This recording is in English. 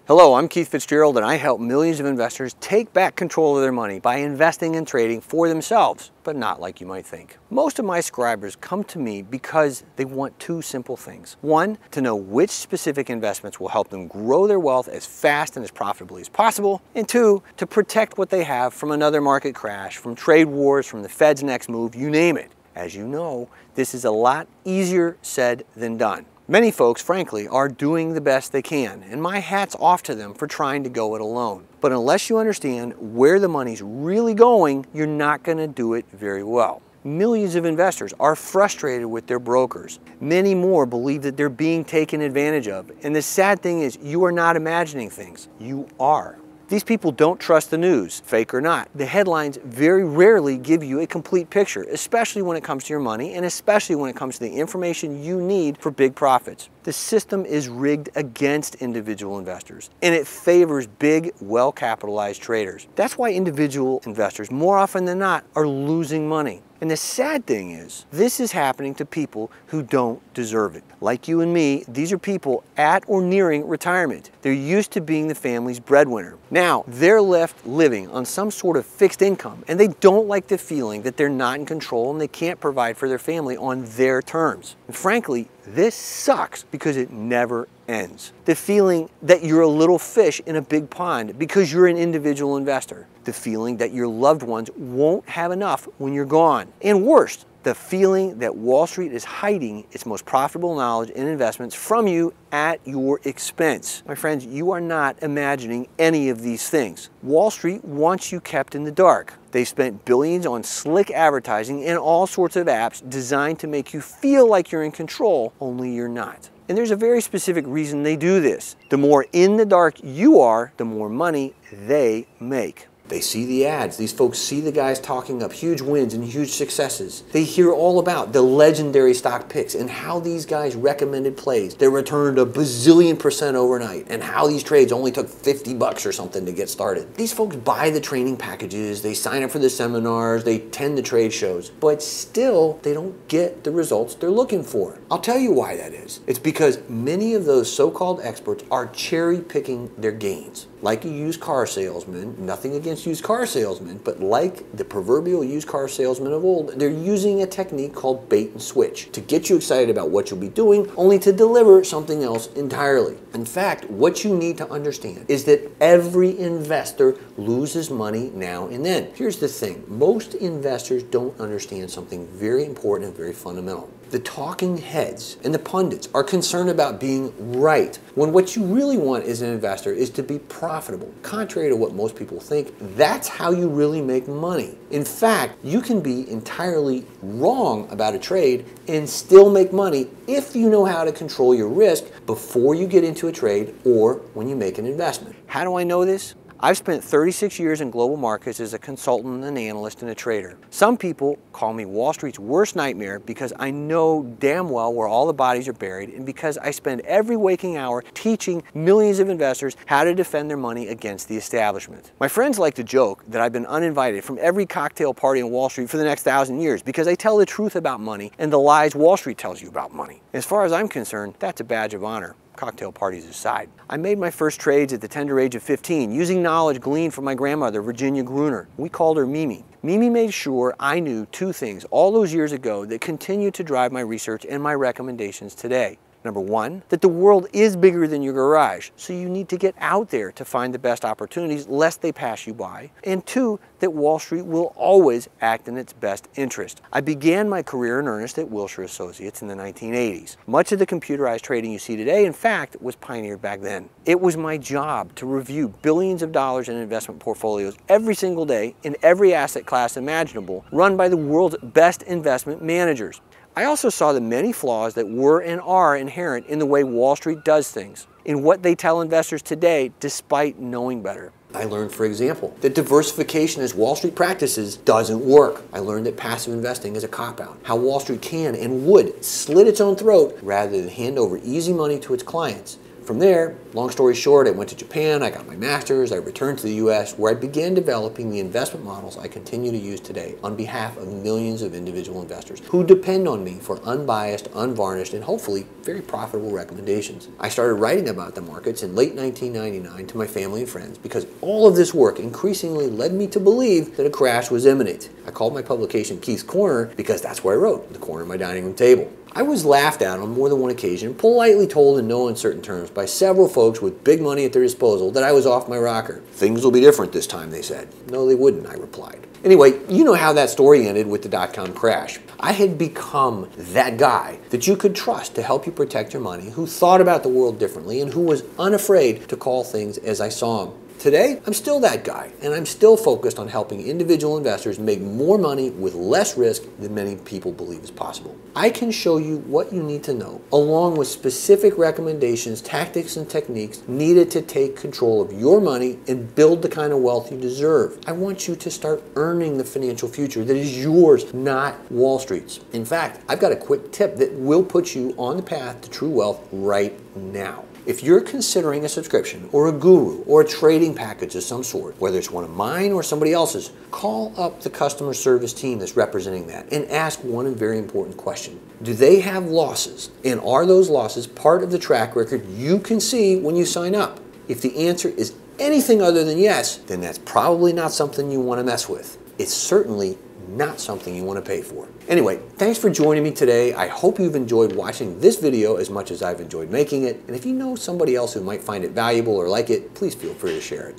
Hello, I'm Keith Fitzgerald and I help millions of investors take back control of their money by investing and trading for themselves, but not like you might think. Most of my subscribers come to me because they want two simple things. One, to know which specific investments will help them grow their wealth as fast and as profitably as possible. And two, to protect what they have from another market crash, from trade wars, from the Fed's next move, you name it. As you know, this is a lot easier said than done. Many folks, frankly, are doing the best they can, and my hat's off to them for trying to go it alone. But unless you understand where the money's really going, you're not going to do it very well. Millions of investors are frustrated with their brokers. Many more believe that they're being taken advantage of. And the sad thing is, you are not imagining things. You are. These people don't trust the news, fake or not. The headlines very rarely give you a complete picture, especially when it comes to your money and especially when it comes to the information you need for big profits. The system is rigged against individual investors, and it favors big, well-capitalized traders. That's why individual investors, more often than not, are losing money. And the sad thing is, this is happening to people who don't deserve it. Like you and me, these are people at or nearing retirement. They're used to being the family's breadwinner. Now, they're left living on some sort of fixed income, and they don't like the feeling that they're not in control and they can't provide for their family on their terms. And frankly, this sucks because it never ends. The feeling that you're a little fish in a big pond because you're an individual investor. The feeling that your loved ones won't have enough when you're gone. And worst, the feeling that Wall Street is hiding its most profitable knowledge and investments from you at your expense. My friends, you are not imagining any of these things. Wall Street wants you kept in the dark. They spent billions on slick advertising and all sorts of apps designed to make you feel like you're in control, only you're not. And there's a very specific reason they do this. The more in the dark you are, the more money they make. They see the ads. These folks see the guys talking up huge wins and huge successes. They hear all about the legendary stock picks and how these guys recommended plays that returned a bazillion% overnight and how these trades only took $50 or something to get started. These folks buy the training packages, they sign up for the seminars, they attend the trade shows, but still they don't get the results they're looking for. I'll tell you why that is. It's because many of those so-called experts are cherry picking their gains. Like a used car salesman, nothing against used car salesmen, but like the proverbial used car salesman of old, they're using a technique called bait and switch to get you excited about what you'll be doing, only to deliver something else entirely. In fact, what you need to understand is that every investor loses money now and then. Here's the thing, most investors don't understand something very important and very fundamental. The talking heads and the pundits are concerned about being right, when what you really want as an investor is to be profitable. Contrary to what most people think, that's how you really make money. In fact, you can be entirely wrong about a trade and still make money if you know how to control your risk before you get into a trade or when you make an investment. How do I know this? I've spent 36 years in global markets as a consultant, an analyst, and a trader. Some people call me Wall Street's worst nightmare because I know damn well where all the bodies are buried and because I spend every waking hour teaching millions of investors how to defend their money against the establishment. My friends like to joke that I've been uninvited from every cocktail party on Wall Street for the next 1,000 years because I tell the truth about money and the lies Wall Street tells you about money. As far as I'm concerned, that's a badge of honor. Cocktail parties aside. I made my first trades at the tender age of 15 using knowledge gleaned from my grandmother, Virginia Gruner. We called her Mimi. Mimi made sure I knew two things all those years ago that continue to drive my research and my recommendations today. Number one, that the world is bigger than your garage, so you need to get out there to find the best opportunities lest they pass you by. And two, that Wall Street will always act in its best interest. I began my career in earnest at Wilshire Associates in the 1980s. Much of the computerized trading you see today, in fact, was pioneered back then. It was my job to review billions of dollars in investment portfolios every single day in every asset class imaginable, run by the world's best investment managers. I also saw the many flaws that were and are inherent in the way Wall Street does things, in what they tell investors today despite knowing better. I learned, for example, that diversification as Wall Street practices doesn't work. I learned that passive investing is a cop-out, how Wall Street can and would slit its own throat rather than hand over easy money to its clients. From there, long story short, I went to Japan, I got my master's, I returned to the US, where I began developing the investment models I continue to use today on behalf of millions of individual investors who depend on me for unbiased, unvarnished, and hopefully very profitable recommendations. I started writing about the markets in late 1999 to my family and friends because all of this work increasingly led me to believe that a crash was imminent. I called my publication Keith's Corner because that's where I wrote, in the corner of my dining room table. I was laughed at on more than one occasion, politely told in no uncertain terms by several folks with big money at their disposal that I was off my rocker. Things will be different this time, they said. No, they wouldn't, I replied. Anyway, you know how that story ended with the dot-com crash. I had become that guy that you could trust to help you protect your money, who thought about the world differently, and who was unafraid to call things as I saw them. Today, I'm still that guy, and I'm still focused on helping individual investors make more money with less risk than many people believe is possible. I can show you what you need to know, along with specific recommendations, tactics, and techniques needed to take control of your money and build the kind of wealth you deserve. I want you to start earning the financial future that is yours, not Wall Street's. In fact, I've got a quick tip that will put you on the path to true wealth right now. If you're considering a subscription or a guru or a trading package of some sort, whether it's one of mine or somebody else's, call up the customer service team that's representing that and ask one very important question. Do they have losses? And are those losses part of the track record you can see when you sign up? If the answer is anything other than yes, then that's probably not something you want to mess with. It's certainly not something you want to pay for. Anyway, thanks for joining me today. I hope you've enjoyed watching this video as much as I've enjoyed making it. And if you know somebody else who might find it valuable or like it, please feel free to share it.